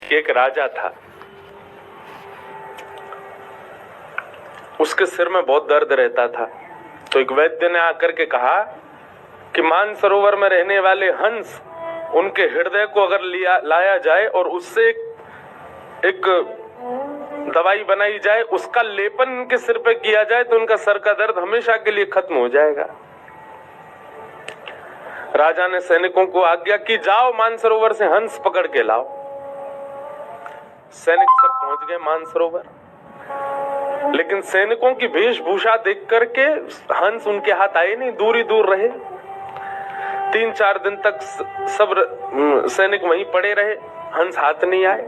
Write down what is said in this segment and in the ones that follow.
कि एक राजा था, उसके सिर में बहुत दर्द रहता था। तो एक वैद्य ने आकर के कहा कि मानसरोवर में रहने वाले हंस, उनके हृदय को अगर लाया जाए और उससे एक दवाई बनाई जाए, उसका लेपन उनके सिर पे किया जाए तो उनका सर का दर्द हमेशा के लिए खत्म हो जाएगा। राजा ने सैनिकों को आज्ञा की, जाओ मानसरोवर से हंस पकड़ के लाओ। सैनिक सब पहुंच गए मानसरोवर, लेकिन सैनिकों की वेशभूषा देख करके हंस उनके हाथ आए नहीं, दूर ही दूर रहे। 3-4 दिन तक सब सैनिक वहीं पड़े रहे, हंस हाथ नहीं आए।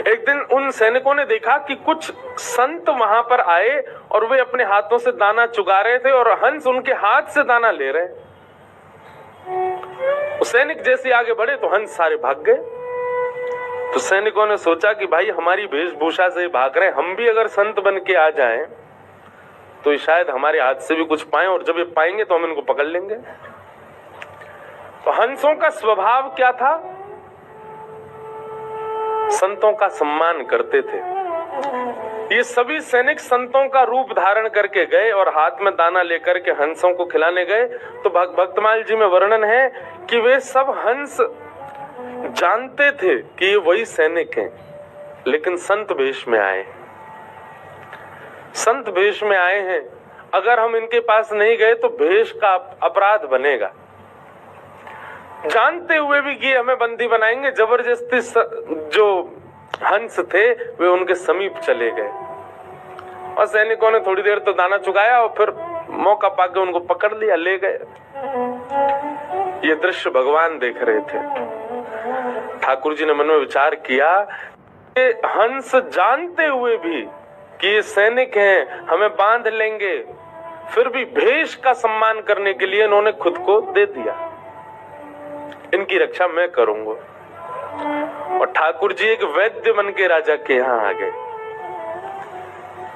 एक दिन उन सैनिकों ने देखा कि कुछ संत वहां पर आए और वे अपने हाथों से दाना चुगा रहे थे और हंस उनके हाथ से दाना ले रहे। सैनिक जैसे आगे बढ़े तो हंस सारे भाग गए। तो सैनिकों ने सोचा कि भाई हमारी वेशभूषा से भाग रहे, हम भी अगर संत बन के आ जाएं तो शायद हमारे हाथ से भी कुछ पाएं, और जब ये पाएंगे तो हम इनको पकड़ लेंगे। तो हंसों का स्वभाव क्या था? संतों का सम्मान करते थे। ये सभी सैनिक संतों का रूप धारण करके गए और हाथ में दाना लेकर के हंसों को खिलाने गए। तो भक्तमाल जी में वर्णन है कि वे सब हंस जानते थे कि ये वही सैनिक हैं, लेकिन संत वेश में आए। संत वेश में आए हैं, अगर हम इनके पास नहीं गए तो भेष का अपराध बनेगा। जानते हुए भी कि हमें बंदी बनाएंगे, जबरदस्ती जो हंस थे वे उनके समीप चले गए और सैनिकों ने थोड़ी देर तो दाना चुकाया और फिर मौका पाके उनको पकड़ लिया, ले गए। ये दृश्य भगवान देख रहे थे। ठाकुर जी ने मन में विचार किया कि हंस जानते हुए भी कि ये सैनिक हैं, हमें बांध लेंगे, फिर भी भेष का सम्मान करने के लिए इन्होंने खुद को दे दिया। इनकी रक्षा मैं करूंगा। और ठाकुर जी एक वैद्य बन के राजा के यहाँ आ गए।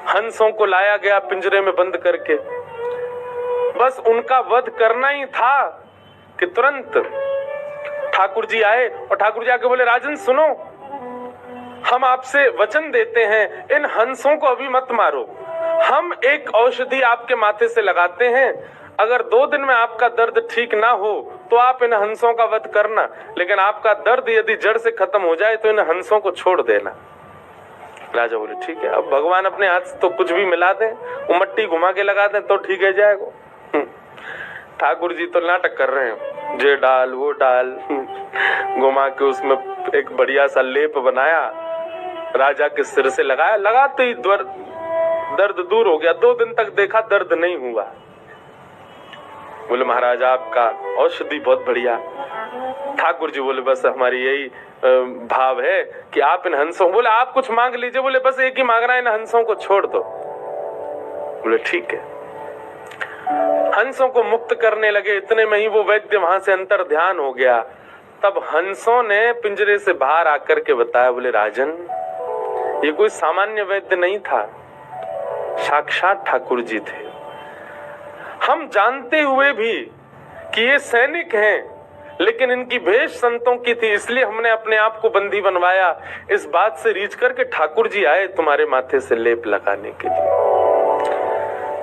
हंसों को लाया गया पिंजरे में बंद करके, बस उनका वध करना ही था कि तुरंत ठाकुर जी आए और ठाकुर जी आके बोले, राजन सुनो, हम आपसे वचन देते हैं, इन हंसों को अभी मत मारो। हम एक औषधि आपके माथे से लगाते हैं, अगर 2 दिन में आपका दर्द ठीक ना हो तो आप इन हंसों का वध करना, लेकिन आपका दर्द यदि जड़ से खत्म हो जाए तो इन हंसों को छोड़ देना। राजा बोले ठीक है। अब भगवान अपने हाथ से तो कुछ भी मिला दें, वो मट्टी घुमा के लगा दें तो ठीक है जाएगा। ठाकुर जी तो नाटक कर रहे हैं, ये डाल वो डाल, घुमा के उसमें एक बढ़िया सा लेप बनाया, राजा के सिर से लगाया, लगाते ही दर्द दूर हो गया। 2 दिन तक देखा दर्द नहीं हुआ। बोले महाराज आपका औषधि बहुत बढ़िया। ठाकुर जी बोले बस हमारी यही भाव है कि आप इन हंसों, बोले आप कुछ मांग लीजिए, बोले बस एक ही मांग रहा है, इन हंसों को छोड़ दो। बोले ठीक है। हंसों को मुक्त करने लगे, इतने में ही वो वैद्य वहां से अंतर ध्यान हो गया। तब हंसों ने पिंजरे से बाहर आकर के बताया, बोले राजन ये कोई सामान्य वैद्य नहीं था, साक्षात ठाकुर जी थे। हम जानते हुए भी कि ये सैनिक हैं, लेकिन इनकी भेष संतों की थी, इसलिए हमने अपने आप को बंदी बनवाया। इस बात से रीझ करके ठाकुर जी आए तुम्हारे माथे से लेप लगाने के लिए।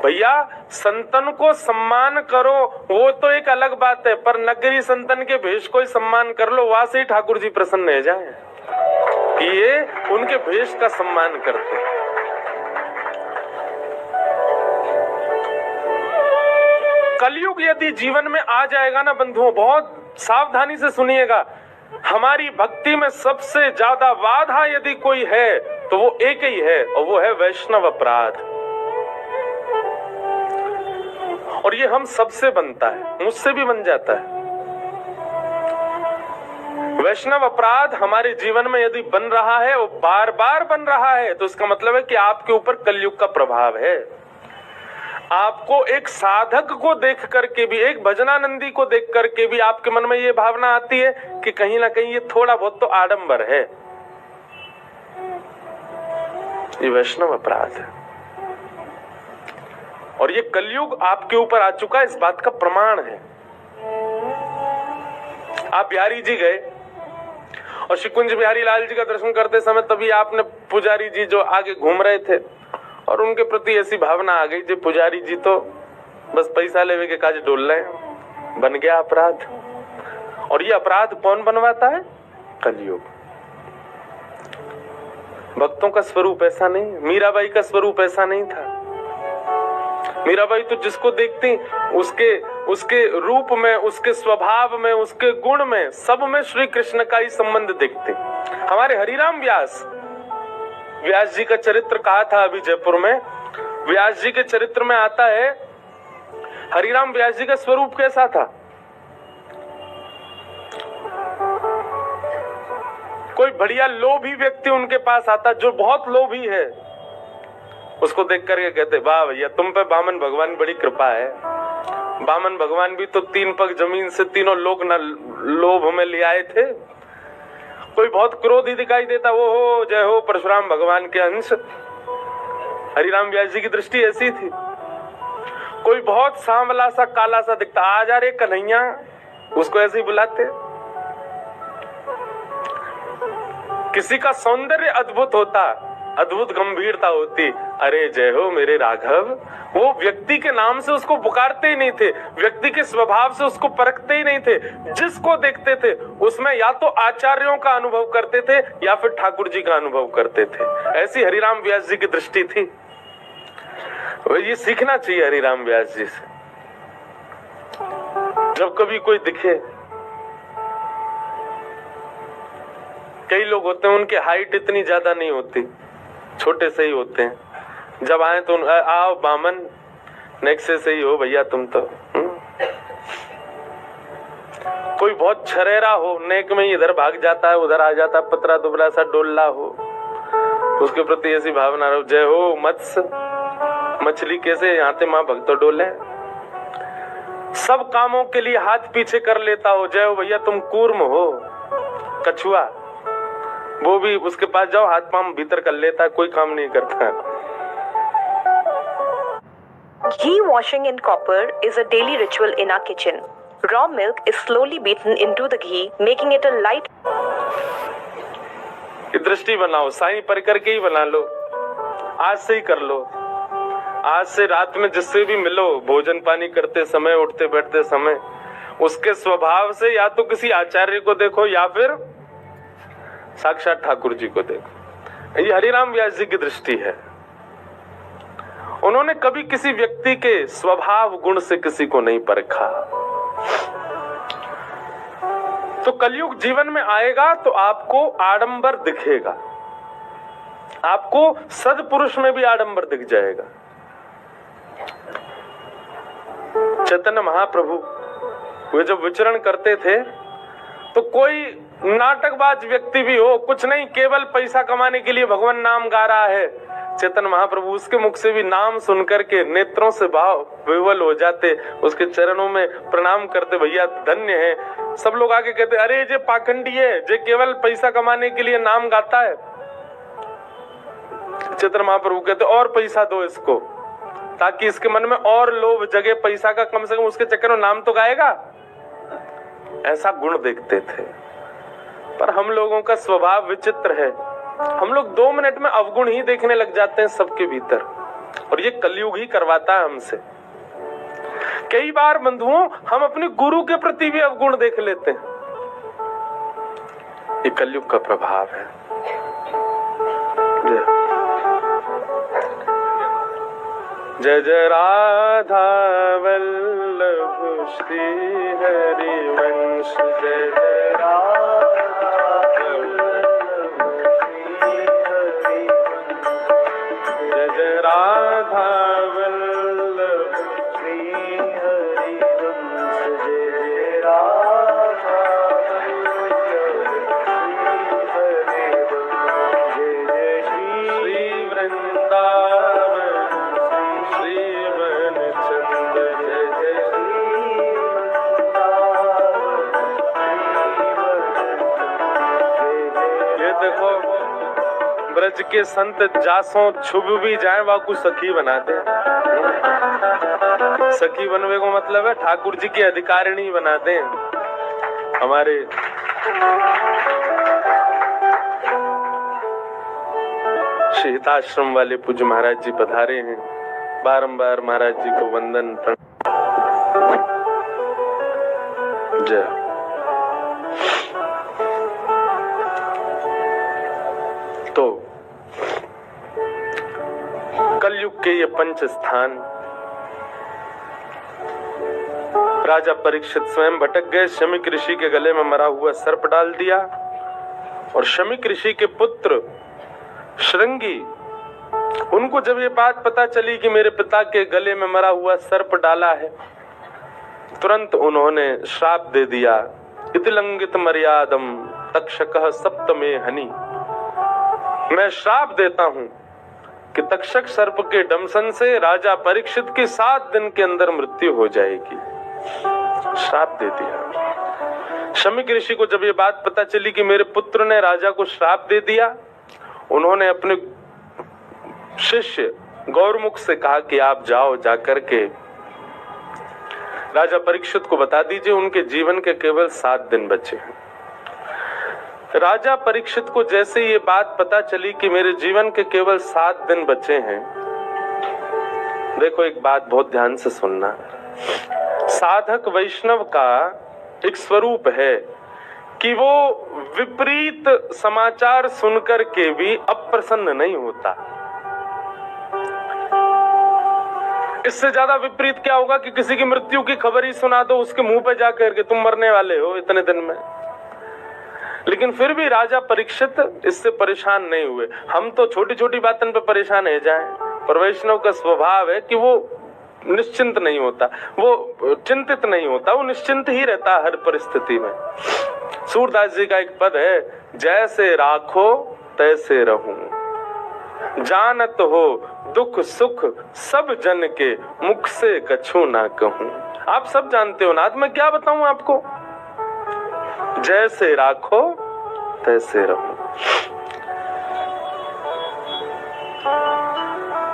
भैया संतन को सम्मान करो वो तो एक अलग बात है, पर नगरी संतन के भेष को ही सम्मान कर लो, वहां से ही ठाकुर जी प्रसन्न हो जाए कि ये उनके भेष का सम्मान करते हैं। कलयुग यदि जीवन में आ जाएगा ना बंधुओं, बहुत सावधानी से सुनिएगा, हमारी भक्ति में सबसे ज्यादा बाधा यदि कोई है तो वो एक ही है, और वो है वैष्णव अपराध। और ये हम सबसे बनता है, मुझसे भी बन जाता है। वैष्णव अपराध हमारे जीवन में यदि बन रहा है, वो बार बार बन रहा है, तो इसका मतलब है कि आपके ऊपर कलयुग का प्रभाव है। आपको एक साधक को देख करके भी, एक भजनानंदी को देख करके भी आपके मन में ये भावना आती है कि कहीं ना कहीं ये थोड़ा बहुत तो आडंबर है। ये वैष्णव अपराध है और ये कलयुग आपके ऊपर आ चुका है, इस बात का प्रमाण है। आप बिहारी जी गए और श्री कुंज बिहारी लाल जी का दर्शन करते समय तभी आपने पुजारी जी जो आगे घूम रहे थे और उनके प्रति ऐसी भावना आ गई, जो पुजारी जी तो बस पैसा लेवे के काज डोल रहे हैं, बन गया अपराध। और ये अपराध कौन बनवाता है? कलयुग। भक्तों का स्वरूप ऐसा नहीं, मीराबाई का स्वरूप ऐसा नहीं था। मीराबाई तो जिसको देखती उसके रूप में, उसके स्वभाव में, उसके गुण में, सब में श्री कृष्ण का ही संबंध देखते। हमारे हरिराम व्यास जी का चरित्र कहा था अभी जयपुर में। व्यास जी के चरित्र में आता है हरिराम व्यास जी का स्वरूप कैसा था। कोई बढ़िया लोभी व्यक्ति उनके पास आता, जो बहुत लोभी है, उसको देख करके कहते, वाह भैया तुम पे बामन भगवान बड़ी कृपा है। बामन भगवान भी तो 3 पग जमीन से तीनों लोग न लोभ में ले आए थे। कोई बहुत क्रोधी दिखाई देता, वो हो जय हो परशुराम भगवान के अंश। हरिराम व्यास जी की दृष्टि ऐसी थी। कोई बहुत सांवला सा काला सा दिखता, आ जा रे कन्हैया, उसको ऐसे ही बुलाते। किसी का सौंदर्य अद्भुत होता, अद्भुत गंभीरता होती, अरे जय हो मेरे राघव, वो व्यक्ति के नाम से उसको पुकारते ही नहीं थे, व्यक्ति के स्वभाव से उसको परखते ही नहीं थे। जिसको देखते थे उसमें या तो आचार्यों का अनुभव करते थे या फिर ठाकुर जी का अनुभव करते थे। ऐसी हरिराम व्यास जी की दृष्टि थी। ये सीखना चाहिए हरिराम व्यास जी से। जब कभी कोई दिखे, कई लोग होते हैं उनकी हाइट इतनी ज्यादा नहीं होती, छोटे से ही होते हैं, जब आए तो आओ बामन, नेक्स्ट से ही हो भैया तुम तो। कोई बहुत छरेरा हो, नेक में इधर भाग जाता है उधर आ जाता, पतरा दुबला सा डोला हो, उसके प्रति ऐसी भावना रहो, जय हो मत्स्य, मछली कैसे यहाँ से माँ भक्तो डोले। सब कामों के लिए हाथ पीछे कर लेता हो, जय हो भैया तुम कूर्म हो, कछुआ, वो भी उसके पास जाओ हाथ पांव भीतर कर लेता है, कोई काम नहीं करता। Ghee washing in copper is a daily ritual in our kitchen. Raw milk is slowly beaten into the ghee, making it a light. दृष्टि बनाओ, साईं परिकर के ही बना लो, आज से ही कर लो। आज से रात में जिससे भी मिलो, भोजन पानी करते समय, उठते बैठते समय, उसके स्वभाव से या तो किसी आचार्य को देखो या फिर साक्षात ठाकुर जी को देखो। ये हरिराम व्यास जी की दृष्टि है। उन्होंने कभी किसी व्यक्ति के स्वभाव गुण से किसी को नहीं परखा। तो कलयुग जीवन में आएगा तो आपको आडंबर दिखेगा, आपको सदपुरुष में भी आडंबर दिख जाएगा। चैतन्य महाप्रभु वे जब विचरण करते थे तो कोई नाटकबाज व्यक्ति भी हो, कुछ नहीं, केवल पैसा कमाने के लिए भगवान नाम गा रहा है, चैतन्य महाप्रभु उसके मुख से भी नाम सुनकर के नेत्रों से भाव विवल हो जाते, उसके चरणों में प्रणाम करते, भैया धन्य है। सब लोग आके कहते, अरे ये पाखंडी है, ये केवल पैसा कमाने के लिए नाम गाता है। चैतन्य महाप्रभु कहते, और पैसा दो इसको, ताकि इसके मन में और लोभ जगे पैसा का, कम से कम उसके चक्कर में नाम तो गाएगा। ऐसा गुण देखते थे। पर हम लोगों का स्वभाव विचित्र है, हम लोग 2 मिनट में अवगुण ही देखने लग जाते हैं सबके भीतर, और ये कलयुग ही करवाता है हमसे। कई बार बंधुओं हम अपने गुरु के प्रति भी अवगुण देख लेते हैं, ये कलयुग का प्रभाव है। जय जय राधा वल्लभ श्री हरिवंश, जय जय राधा वल्लभ श्री हरिवंश, जय जय राधा वल्लभ श्री हरिवंश, जय जय राधा वल्लभ श्री हरिवंश, जय जय श्री वृंदावन ब्रज के संत जासों छुप भी जाए वाकू सखी बनाते हैं। सखी बनने को मतलब है ठाकुर जी की अधिकारिणी बनाते हैं। हमारे पूज्य हिताश्रम वाले पूज्य महाराज जी पधारे हैं। बारंबार महाराज जी को वंदन जय। तो कलयुग के ये पंच स्थान, राजा परीक्षित स्वयं भटक गए, शमीक ऋषि के गले में मरा हुआ सर्प डाल दिया और शमीक ऋषि के पुत्र श्रृंगी, उनको जब ये बात पता चली कि मेरे पिता के गले में मरा हुआ सर्प डाला है, तुरंत उन्होंने श्राप दे दिया। इति लंघित मर्यादम तक्षकः सप्तमे हनि। मैं श्राप देता हूं कि तक्षक सर्प के डंसन से राजा परीक्षित की 7 दिन के अंदर मृत्यु हो जाएगी। श्राप दे दिया। शमीक ऋषि को जब ये बात पता चली कि मेरे पुत्र ने राजा को श्राप दे दिया, उन्होंने अपने शिष्य गौरमुख से कहा कि आप जाओ, जाकर के राजा परीक्षित को बता दीजिए उनके जीवन के केवल 7 दिन बचे हैं। राजा परीक्षित को जैसे ये बात पता चली कि मेरे जीवन के केवल 7 दिन बचे हैं, देखो एक बात बहुत ध्यान से सुनना। साधक वैष्णव का एक स्वरूप है कि वो विपरीत समाचार सुनकर के भी अप्रसन्न नहीं होता। इससे ज्यादा विपरीत क्या होगा कि किसी की मृत्यु की खबर ही सुना दो उसके मुंह पे जाकर के तुम मरने वाले हो इतने दिन में। लेकिन फिर भी राजा परीक्षित इससे परेशान नहीं हुए। हम तो छोटी छोटी बातों पे परेशान हो जाएं, पर वैष्णव का स्वभाव है कि वो निश्चिंत नहीं होता, वो चिंतित नहीं होता, वो निश्चिंत ही रहता हर परिस्थिति में। सूरदास जी का एक पद है, जैसे राखो तैसे रहूं, जानत हो दुख सुख सब जन के, मुख से कछु ना कहूं। आप सब जानते हो नाथ, मैं क्या बताऊं आपको। जैसे राखो तैसे रहो।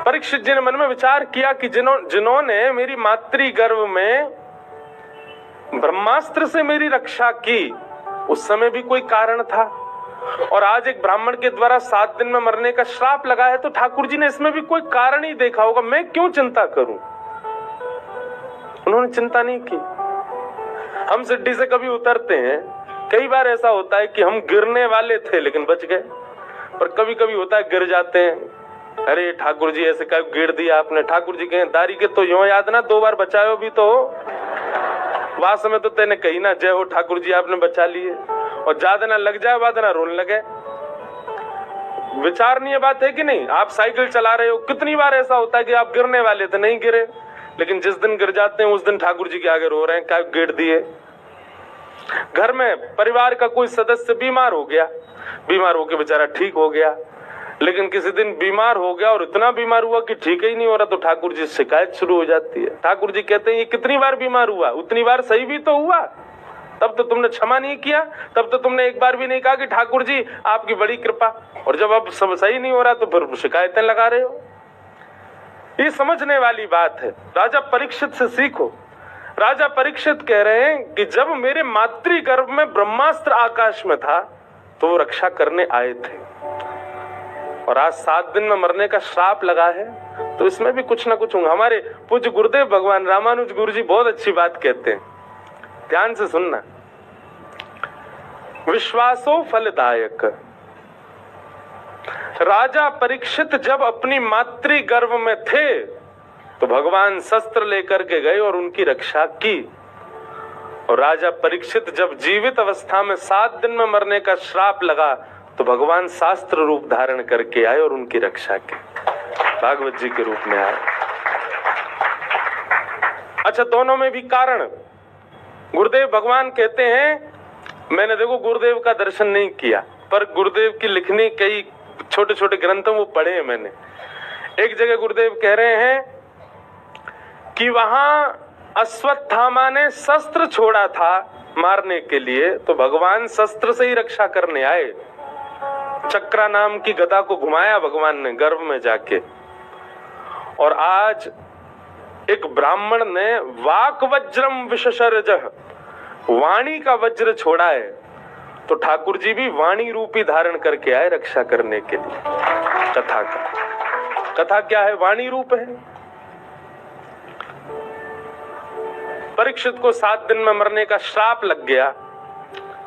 परीक्षित जी ने मन में विचार किया कि जिन्होंने मेरी मातृ गर्भ में ब्रह्मास्त्र से मेरी रक्षा की, उस समय भी कोई कारण था, और आज एक ब्राह्मण के द्वारा 7 दिन में मरने का श्राप लगा है, तो ठाकुर जी ने इसमें भी कोई कारण ही देखा होगा, मैं क्यों चिंता करूं। उन्होंने चिंता नहीं की। हम सिड्डी से कभी उतरते हैं, कई बार ऐसा होता है कि हम गिरने वाले थे लेकिन बच गए, पर कभी कभी होता है गिर जाते हैं। अरे ठाकुर जी ऐसे कब गिर दिया आपने। ठाकुर जी कहें दारी के तो यूं याद ना, 2 बार बचाओ भी तो वहां समय तो तेने कही ना, जय हो ठाकुर जी आपने बचा लिए, और ज्यादा ना लग जाए बाद ना रोने लगे। विचारणीय बात है कि नहीं। आप साइकिल चला रहे हो, कितनी बार ऐसा होता है कि आप गिरने वाले थे, नहीं गिरे, लेकिन जिस दिन गिर जाते हैं उस दिन ठाकुर जी के आगे रो रहे हैं, क्या गिर दिए। घर में परिवार का कोई सदस्य बीमार हो गया, बीमार होकर बेचारा ठीक हो गया, लेकिन किसी दिन बीमार हो गया और इतना बीमार हुआ कि ठीक ही नहीं हो रहा, तो ठाकुर जी शिकायत शुरू हो जाती है। ठाकुर जी कहते हैं ये कितनी बार बीमार हुआ, उतनी बार सही भी तो हुआ, तब तो तुमने क्षमा नहीं किया, तब तो तुमने एक बार भी नहीं कहा कि ठाकुर जी आपकी बड़ी कृपा, और जब अब सब सही नहीं हो रहा तो फिर शिकायतें लगा रहे हो। ये समझने वाली बात है, राजा परीक्षित से सीखो। राजा परीक्षित कह रहे हैं कि जब मेरे मातृ गर्भ में ब्रह्मास्त्र आकाश में था तो वो रक्षा करने आए थे, और आज 7 दिन में मरने का श्राप लगा है, तो इसमें भी कुछ ना कुछ होगा। हमारे पूज्य गुरुदेव भगवान रामानुज गुरु जी बहुत अच्छी बात कहते हैं, ध्यान से सुनना। विश्वासो फलदायक। राजा परीक्षित जब अपनी मातृ गर्भ में थे तो भगवान शस्त्र लेकर के गए और उनकी रक्षा की, और राजा परीक्षित जब जीवित अवस्था में 7 दिन में मरने का श्राप लगा तो भगवान शास्त्र रूप धारण करके आए और उनकी रक्षा की, भागवत जी के रूप में आए। अच्छा, दोनों में भी कारण। गुरुदेव भगवान कहते हैं, मैंने देखो गुरुदेव का दर्शन नहीं किया, पर गुरुदेव की लिखनी कई छोटे छोटे ग्रंथों वो पढ़े हैं मैंने। एक जगह गुरुदेव कह रहे हैं कि वहां अश्वत्थामा ने शस्त्र छोड़ा था मारने के लिए, तो भगवान शस्त्र से ही रक्षा करने आए। चक्रा नाम की गदा को घुमाया भगवान ने गर्भ में जाके, और आज एक ब्राह्मण ने वाक वज्रम विशशरजह, वाणी का वज्र छोड़ा है, तो ठाकुर जी भी वाणी रूपी धारण करके आए रक्षा करने के लिए। कथा का कथा क्या है? वाणी रूप है। परीक्षित को 7 दिन में मरने का श्राप लग गया।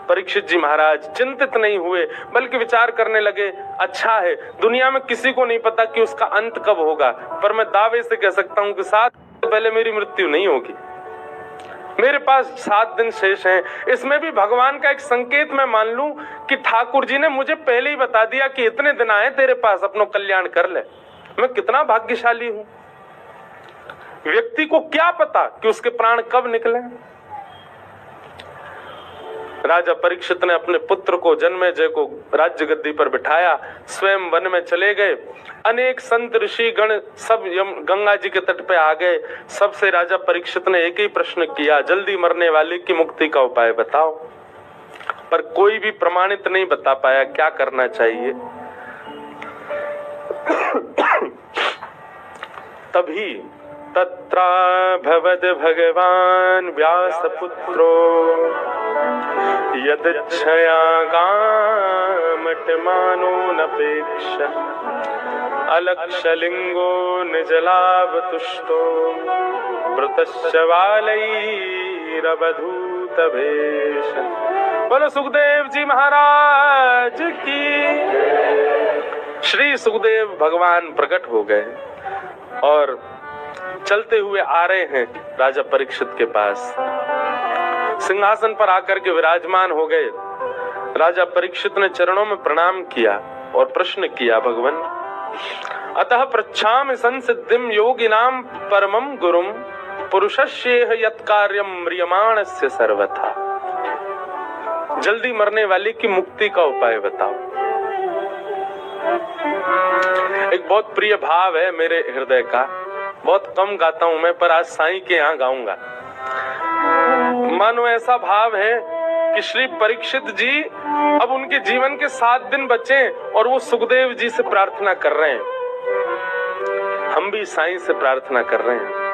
परीक्षित जी महाराज चिंतित नहीं हुए, बल्कि विचार करने लगे, अच्छा है, दुनिया में किसी को नहीं पता कि उसका अंत कब होगा, पर मैं दावे से कह सकता हूं कि 7 दिन पहले मेरी मृत्यु नहीं होगी। मेरे पास 7 दिन शेष हैं। इसमें भी भगवान का एक संकेत मैं मान लूं कि ठाकुर जी ने मुझे पहले ही बता दिया कि इतने दिन आए तेरे पास, अपनो कल्याण कर ले। मैं कितना भाग्यशाली हूं। व्यक्ति को क्या पता कि उसके प्राण कब निकले। राजा परीक्षित ने अपने पुत्र को जन्मेजय को राज्य गद्दी पर बिठाया, स्वयं वन में चले गए। अनेक संत ऋषि गण सब गंगा जी के तट पे आ गए। सबसे राजा परीक्षित ने एक ही प्रश्न किया, जल्दी मरने वाले की मुक्ति का उपाय बताओ। पर कोई भी प्रमाणित नहीं बता पाया क्या करना चाहिए। तभी तत्राभवद भगवान व्यासपुत्रो यदच्छया गामटमानो नपेक्ष अलक्षलिंगो निजलावतुष्टो वृतश्च बालैरवधूतवेश। बोलो सुखदेव जी महाराज की। श्री सुखदेव भगवान प्रकट हो गए और चलते हुए आ रहे हैं राजा परीक्षित के पास। सिंहासन पर आकर के विराजमान हो गए। राजा परीक्षित ने चरणों में प्रणाम किया और प्रश्न किया, भगवान अतः पृच्छामि संसिद्धिं योगिनां परमं गुरुं पुरुषस्येह यत्कार्यं म्रियमाणस्य सर्वथा। जल्दी मरने वाले की मुक्ति का उपाय बताओ। एक बहुत प्रिय भाव है मेरे हृदय का, बहुत कम गाता हूं मैं, पर आज साईं के यहाँ गाऊंगा। मानो ऐसा भाव है कि श्री परीक्षित जी अब उनके जीवन के 7 दिन बचे और वो सुखदेव जी से प्रार्थना कर रहे हैं। हम भी साईं से प्रार्थना कर रहे हैं।